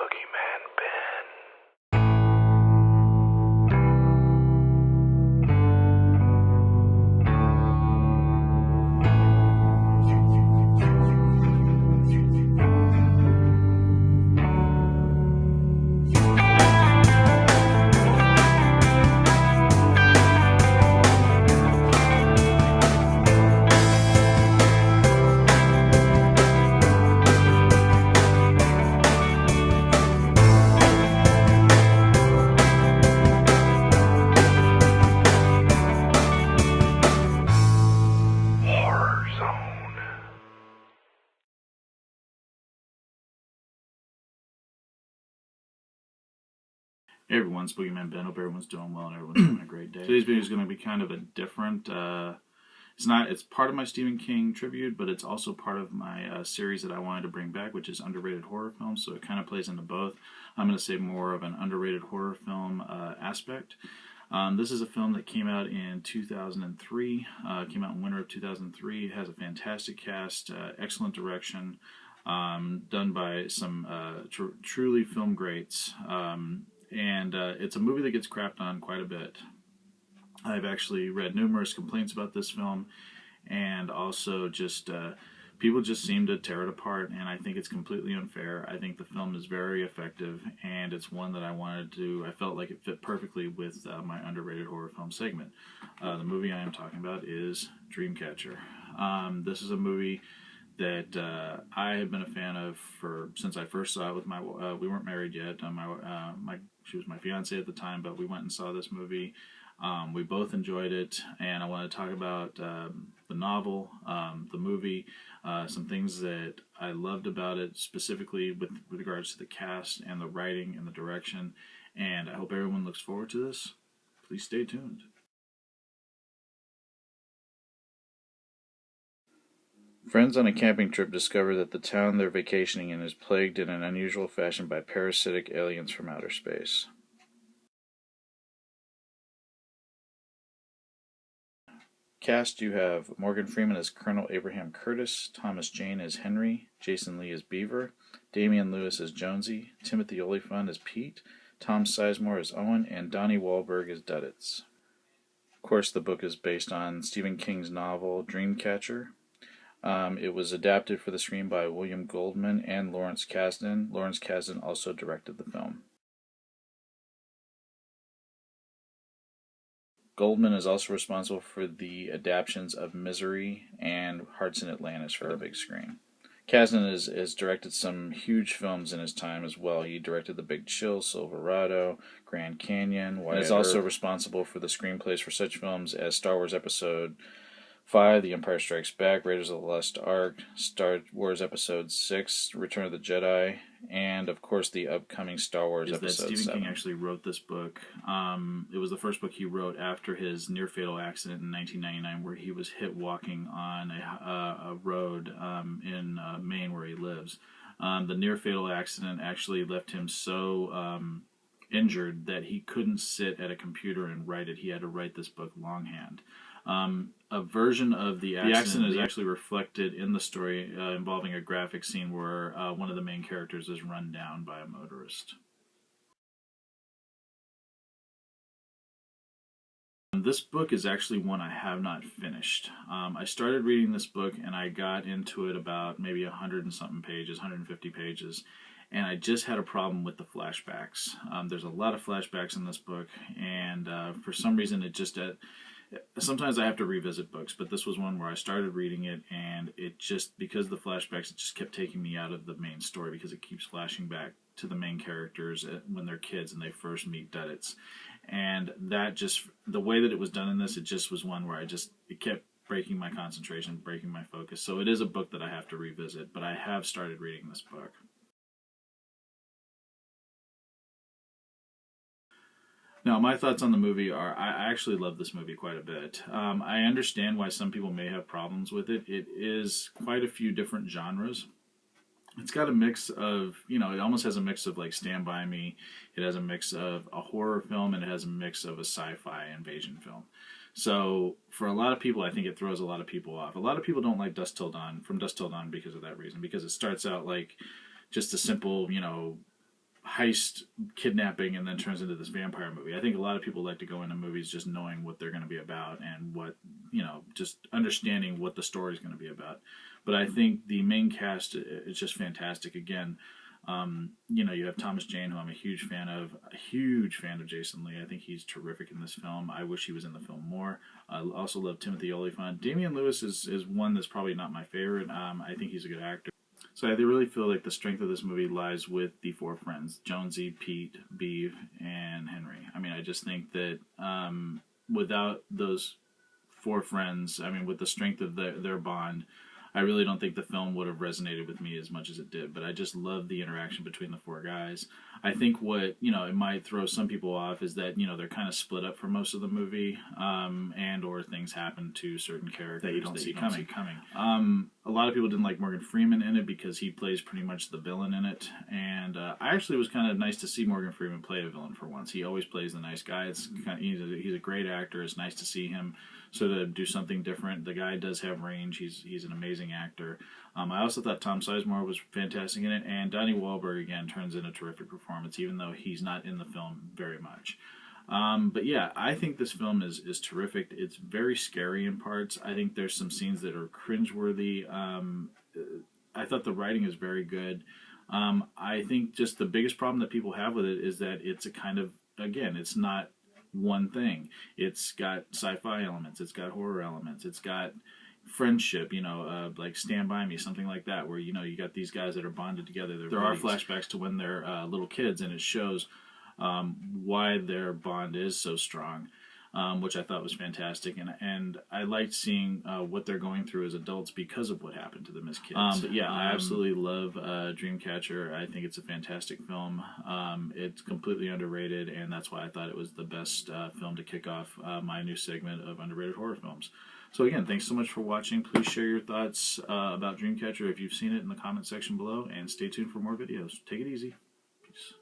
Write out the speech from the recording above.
Boogeyman Bin. Hey everyone, it's Boogeyman Ben. Hope everyone's doing well and everyone's having a great day. Today's video is going to be kind of a different, it's part of my Stephen King tribute, but it's also part of my series that I wanted to bring back, which is underrated horror films, so it kind of plays into both. I'm going to say more of an underrated horror film aspect. This is a film that came out in 2003, came out in winter of 2003. It has a fantastic cast, excellent direction, done by some truly film greats. And it's a movie that gets crapped on quite a bit. I've actually read numerous complaints about this film, and also just people just seem to tear it apart, and I think it's completely unfair. I think the film is very effective, and it's one that I felt like it fit perfectly with my underrated horror film segment. The movie I am talking about is Dreamcatcher. This is a movie that I have been a fan of since I first saw it with my we weren't married yet. She was my fiance at the time, but we went and saw this movie. We both enjoyed it, and I want to talk about the novel, the movie, some things that I loved about it, specifically with regards to the cast and the writing and the direction. And I hope everyone looks forward to this. Please stay tuned. Friends on a camping trip discover that the town they're vacationing in is plagued in an unusual fashion by parasitic aliens from outer space. Cast, you have Morgan Freeman as Colonel Abraham Curtis, Thomas Jane as Henry, Jason Lee as Beaver, Damian Lewis as Jonesy, Timothy Olyphant as Pete, Tom Sizemore as Owen, and Donnie Wahlberg as Duddits. Of course, the book is based on Stephen King's novel Dreamcatcher. It was adapted for the screen by William Goldman and Lawrence Kasdan. Lawrence Kasdan also directed the film. Goldman is also responsible for the adaptations of Misery and Hearts in Atlantis for the big screen. Kasdan has directed some huge films in his time as well. He directed The Big Chill, Silverado, Grand Canyon, and is also responsible for the screenplays for such films as Star Wars Episode 5, The Empire Strikes Back, Raiders of the Lost Ark, Star Wars Episode 6, Return of the Jedi, and of course the upcoming Star Wars Episode 7. Stephen King actually wrote this book. It was the first book he wrote after his near-fatal accident in 1999, where he was hit walking on a road in Maine, where he lives. The near-fatal accident actually left him so injured that he couldn't sit at a computer and write it. He had to write this book longhand. A version of the accident is actually reflected in the story involving a graphic scene where one of the main characters is run down by a motorist. This book is actually one I have not finished. I started reading this book and I got into it about maybe 100 and something pages, 150 pages, and I just had a problem with the flashbacks. There's a lot of flashbacks in this book, and for some reason it just... sometimes I have to revisit books, but this was one where I started reading it, and it just, because of the flashbacks, it just kept taking me out of the main story, because it keeps flashing back to the main characters when they're kids and they first meet Duddits. And that just, the way that it was done in this, it just was one where it kept breaking my concentration, breaking my focus. So it is a book that I have to revisit, but I have started reading this book. Now, my thoughts on the movie are, I actually love this movie quite a bit. I understand why some people may have problems with it. It is quite a few different genres. It's got a mix of, it almost has a mix of like Stand By Me. It has a mix of a horror film, and it has a mix of a sci-fi invasion film. So for a lot of people, I think it throws a lot of people off. A lot of people don't like Dusk Till Dawn, From Dusk Till Dawn, because of that reason, because it starts out like just a simple, heist kidnapping and then turns into this vampire movie. I think a lot of people like to go into movies just knowing what they're going to be about and what, just understanding what the story is going to be about. But I think the main cast is just fantastic. Again, you have Thomas Jane, who I'm a huge fan of Jason Lee. I think he's terrific in this film. I wish he was in the film more. I also love Timothy Olyphant. Damian Lewis is one that's probably not my favorite. I think he's a good actor. So I really feel like the strength of this movie lies with the four friends, Jonesy, Pete, Beeve, and Henry. I mean, I just think that without those four friends, with the strength of their bond, I really don't think the film would have resonated with me as much as it did. But I just love the interaction between the four guys. I think what, it might throw some people off is that, they're kind of split up for most of the movie, and or things happen to certain characters that you don't see coming. A lot of people didn't like Morgan Freeman in it because he plays pretty much the villain in it. And I actually was kind of nice to see Morgan Freeman play a villain for once. He always plays the nice guy. He's a great actor. It's nice to see him sort of do something different. The guy does have range. He's an amazing actor. I also thought Tom Sizemore was fantastic in it, and Donnie Wahlberg again turns in a terrific performance, even though he's not in the film very much. But yeah, I think this film is terrific. It's very scary in parts. I think there's some scenes that are cringeworthy. I thought the writing is very good. I think just the biggest problem that people have with it is that it's a kind of, again, it's not one thing. It's got sci-fi elements. It's got horror elements. It's got friendship, like Stand By Me, something like that, where, you got these guys that are bonded together. There are flashbacks to when they're little kids, and it shows why their bond is so strong, which I thought was fantastic. And I liked seeing what they're going through as adults because of what happened to them as kids. But yeah, I absolutely love Dreamcatcher. I think it's a fantastic film. It's completely underrated, and that's why I thought it was the best film to kick off my new segment of underrated horror films. So again, thanks so much for watching. Please share your thoughts about Dreamcatcher if you've seen it in the comment section below, and stay tuned for more videos. Take it easy. Peace.